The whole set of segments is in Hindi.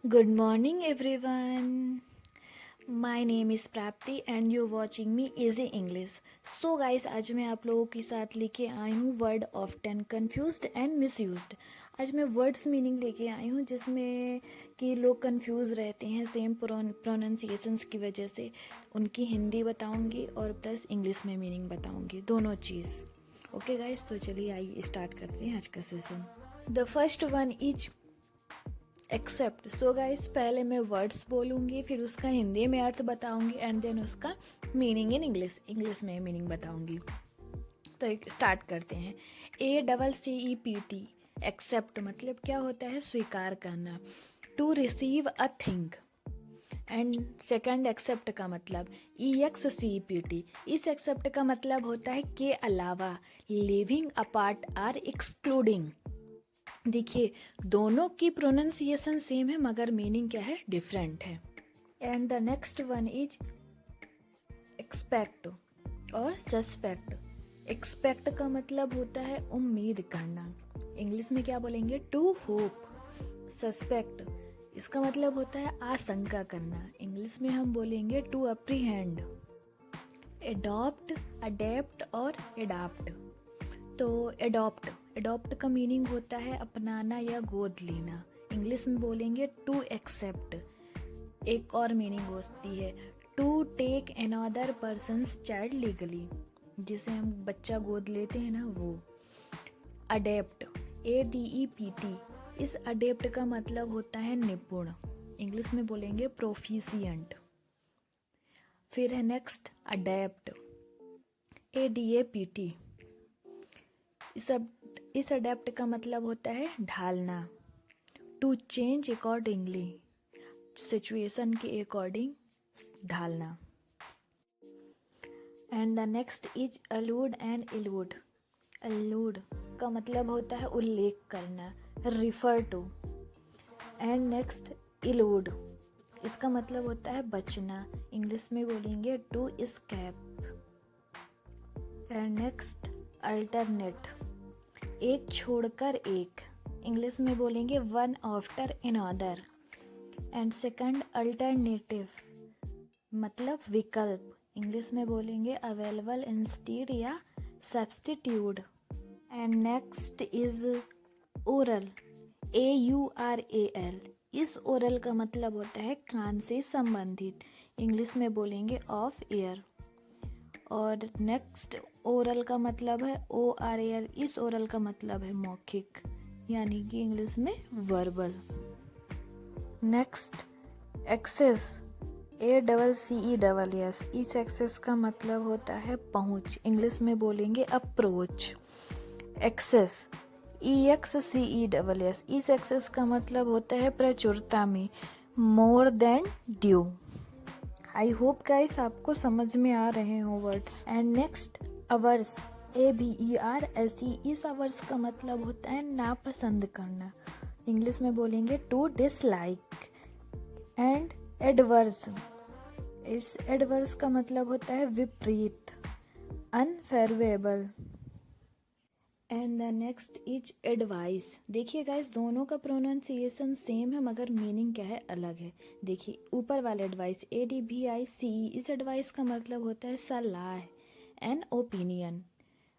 Good morning, everyone. My name is Prapti and you're watching me Easy English. So guys, आज मैं आप लोगों के साथ लेके आई हूँ word often confused and misused. आज मैं वर्ड्स मीनिंग लेके आई हूँ जिसमें कि लोग कंफ्यूज रहते हैं सेम प्रोनाउंसिएशंस की वजह से। उनकी हिंदी बताऊंगी और प्लस इंग्लिश में मीनिंग बताऊंगी, दोनों चीज़। ओके गाइस, तो चलिए आइए स्टार्ट करते हैं आज का session. The first one is accept. So guys, पहले मैं वर्ड्स बोलूँगी, फिर उसका हिंदी में अर्थ बताऊँगी एंड देन उसका मीनिंग इन इंग्लिश में मीनिंग बताऊँगी। तो एक स्टार्ट करते हैं। ACCEPT एक्सेप्ट मतलब क्या होता है? स्वीकार करना। To receive a thing. And second accept का मतलब EXCEPT। इस एक्सेप्ट का मतलब होता है के अलावा, लिविंग अपार्ट आर एक्सक्लूडिंग। देखिए, दोनों की प्रोनाउंसिएशन सेम है मगर मीनिंग क्या है? डिफरेंट है। And the next one is expect और सस्पेक्ट। एक्सपेक्ट का मतलब होता है उम्मीद करना। इंग्लिश में क्या बोलेंगे? To hope. सस्पेक्ट इसका मतलब होता है आशंका करना। इंग्लिश में हम बोलेंगे टू अप्रीहेंड। एडॉप्ट, अडेप्ट और एडाप्ट। तो एडॉप्ट का मीनिंग होता है अपनाना या गोद लेना। इंग्लिश में बोलेंगे टू एक्सेप्ट। एक और मीनिंग होती है to take another person's child legally, जिसे हम बच्चा गोद लेते हैं ना, वो। Adapt, ADEPT। इस अडेप्ट का मतलब होता है निपुण। इंग्लिश में बोलेंगे प्रोफिशिएंट। फिर है नेक्स्ट अडेप्ट, ADAPT। इस अडेप्ट का मतलब होता है ढालना। टू चेंज अकॉर्डिंगली, सिचुएशन के अकॉर्डिंग ढालना। And the next is allude and elude. Allude का मतलब होता है उल्लेख करना, refer to. And next elude, इसका मतलब होता है बचना। इंग्लिश में बोलेंगे to escape. And next alternate, एक छोड़कर एक। इंग्लिश में बोलेंगे one after another. And second alternative मतलब विकल्प। इंग्लिश में बोलेंगे अवेलेबल इंस्टीड या substitute. And next is oral, AURAL। इस ओरल का मतलब होता है कान से संबंधित। इंग्लिश में बोलेंगे ऑफ ईयर। और नेक्स्ट ओरल का मतलब है ORAL। इस ओरल का मतलब है मौखिक, यानी कि इंग्लिश में वर्बल। Next access, ACCESS। इस एक्सेस का मतलब होता है पहुंच। इंग्लिश में बोलेंगे अप्रोच। Access, EXCESS। इस एक्सेस का मतलब होता है प्रचुरता में, more than due. I hope guys आपको समझ में आ रहे हो words. And next averse, ABERSE। इस अवर्स का मतलब होता है नापसंद करना। इंग्लिश में बोलेंगे टू डिसलाइक। एंड एडवर्स, इस एडवर्स का मतलब होता है विपरीत, unfavourable. And the next is advice. देखिए गाइस, दोनों का प्रोनाउंसिएशन सेम है मगर मीनिंग क्या है? अलग है। देखिए, ऊपर वाला एडवाइस ADVICE, इस एडवाइस का मतलब होता है सलाह, एन ओपिनियन।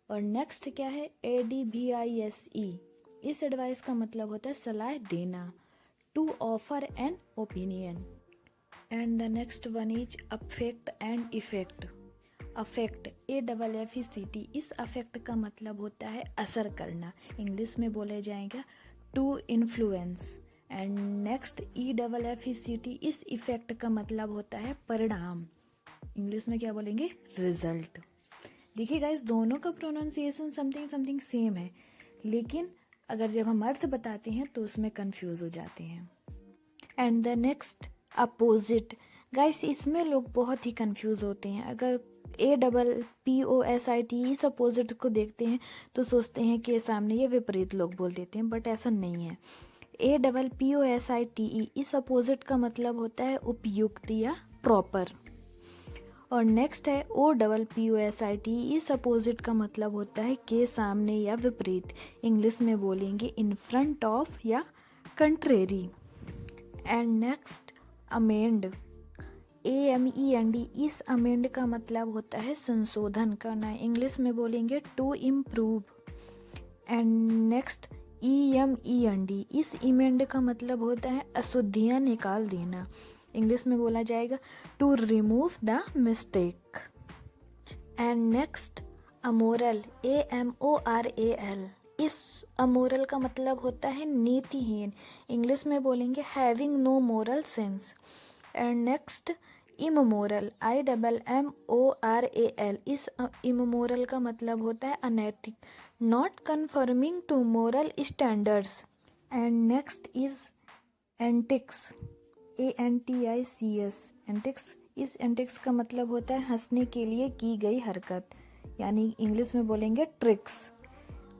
और नेक्स्ट क्या है? ADVISE। इस एडवाइस का मतलब होता है सलाह देना, to offer an opinion. And the next one is affect and effect. Affect, AFFECT। इस अफेक्ट का मतलब होता है असर करना। इंग्लिश में बोले जाएगा to influence. And next EFFECT, इस इफेक्ट का मतलब होता है परिणाम। इंग्लिश में क्या बोलेंगे? रिजल्ट। देखिए गाइस, दोनों का प्रोनाउंसिएशन समथिंग सेम है, लेकिन अगर जब हम अर्थ बताते हैं तो उसमें कंफ्यूज हो जाते हैं। And the next opposite. Guys, इसमें लोग बहुत ही कंफ्यूज होते हैं। अगर APPOSIT इस अपोजिट को देखते हैं तो सोचते हैं कि सामने ये विपरीत लोग बोल देते हैं, बट ऐसा नहीं है। APPOSITE, इस अपोजिट का मतलब होता है उपयुक्त या प्रॉपर। और नेक्स्ट है OPPOSIT। इस अपोजिट का मतलब होता है के सामने या विपरीत। इंग्लिश में बोलेंगे इन फ्रंट ऑफ या contrary. And next amend, AMEND, इस अमेंड का मतलब होता है संशोधन करना, इंग्लिश में बोलेंगे to improve. And next EMEND, इस इमेंड का मतलब होता है अशुद्धियाँ निकाल देना, इंग्लिश में बोला जाएगा to remove the mistake. And next amoral, AMORAL, इस अमोरल का मतलब होता है नीतिहीन, इंग्लिश में बोलेंगे having no moral sense. And next immoral, IMMORAL, इस इमोरल का मतलब होता है अनैतिक, not confirming to moral standards. And next is antics, ANTICS, antics, इस एंटिक्स का मतलब होता है हंसने के लिए की गई हरकत, यानी इंग्लिश में बोलेंगे ट्रिक्स।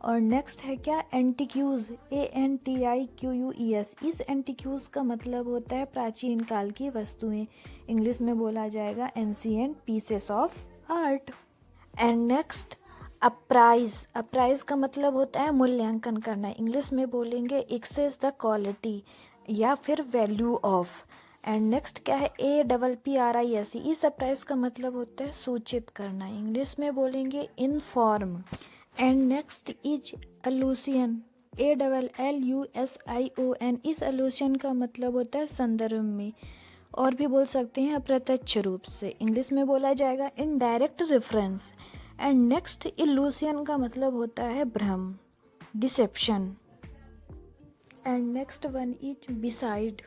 और नेक्स्ट है क्या, एंटिक्यूज, ANTIQUES, इस एंटिक्यूज का मतलब होता है प्राचीन काल की वस्तुएं, इंग्लिश में बोला जाएगा ancient pieces of art. And next apprise, apprise का मतलब होता है मूल्यांकन करना, इंग्लिश में बोलेंगे एक्सेस द क्वालिटी या फिर वैल्यू ऑफ। एंड नेक्स्ट क्या है, APPRISE, इस अप्राइज का मतलब होता है सूचित करना, इंग्लिश में बोलेंगे inform. And next is allusion, ALLUSION, इस अलूशन का मतलब होता है संदर्भ में, और भी बोल सकते हैं अप्रत्यक्ष रूप से, इंग्लिश में बोला जाएगा indirect reference. And next illusion का मतलब होता है भ्रम, deception. And next one is beside,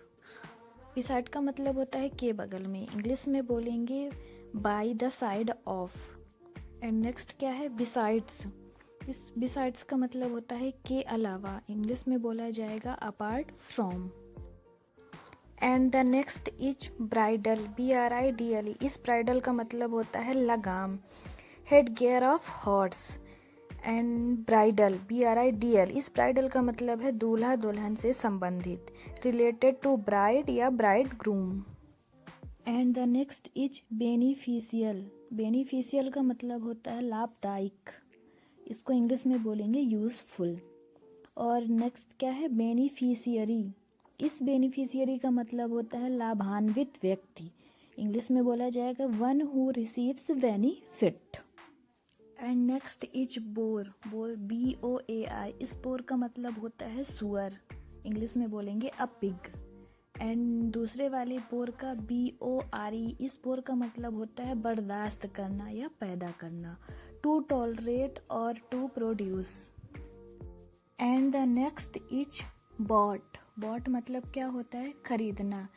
beside का मतलब होता है के बगल में, इंग्लिश में बोलेंगे by the side of. And next क्या है, बिसाइड्स, इस बिसाइड्स का मतलब होता है के अलावा, इंग्लिश में बोला जाएगा apart from. And the next is bridal, BRIDLE, इस ब्राइडल का मतलब होता है लगाम, head gear of horse. And bridal, BRIDL, इस ब्राइडल का मतलब है दूल्हा दुल्हन से संबंधित, रिलेटेड टू ब्राइड या bride groom. And the next is beneficial, beneficial का मतलब होता है लाभदायक, इसको इंग्लिश में बोलेंगे यूजफुल। और नेक्स्ट क्या है, बेनिफिशियरी, इस बेनिफिशियरी का मतलब होता है लाभान्वित व्यक्ति, इंग्लिश में बोला जाएगा one who receives benefit. And next is bore, bore BOAI, इस बोर का मतलब होता है सुअर, इंग्लिश में बोलेंगे अ पिग। एंड दूसरे वाले बोर का BORE, इस बोर का मतलब होता है बर्दाश्त करना या पैदा करना, टू टॉलरेट और to produce. And the next is bought, bought मतलब क्या होता है खरीदना,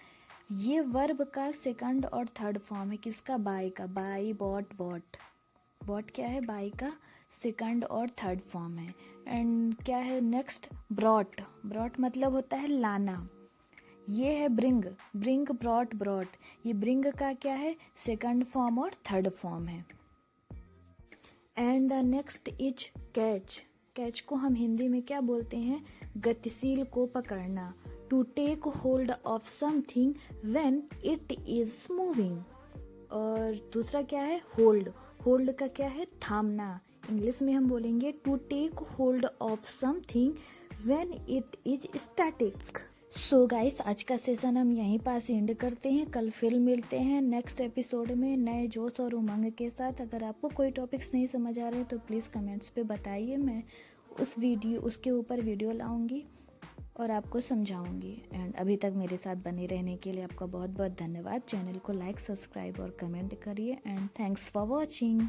ये वर्ब का सेकंड और थर्ड फॉर्म है, किसका, बाय का, बाय बॉट बॉट, बॉट क्या है, बाय का सेकंड और थर्ड फॉर्म है। एंड क्या है नेक्स्ट, ब्रॉट, ब्रॉट मतलब होता है लाना, ये है ब्रिंग, ब्रिंग ब्रॉट ब्रॉट, ये ब्रिंग का क्या है, सेकंड फॉर्म और थर्ड फॉर्म है। And the next is catch, catch को हम हिंदी में क्या बोलते हैं, गतिशील को पकड़ना, to take hold of something when it is moving. और दूसरा क्या है, होल्ड, होल्ड का क्या है, थामना, इंग्लिश में हम बोलेंगे to take hold of something when it is static. So guys, आज का सेशन हम यहीं पास एंड करते हैं, कल फिर मिलते हैं नेक्स्ट एपिसोड में नए जोश और उमंग के साथ। अगर आपको कोई टॉपिक्स नहीं समझ आ रहे तो प्लीज़ कमेंट्स पे बताइए, मैं उसके ऊपर वीडियो लाऊंगी और आपको समझाऊंगी। एंड अभी तक मेरे साथ बने रहने के लिए आपका बहुत बहुत धन्यवाद। चैनल को लाइक, सब्सक्राइब और कमेंट करिए एंड थैंक्स फॉर वॉचिंग।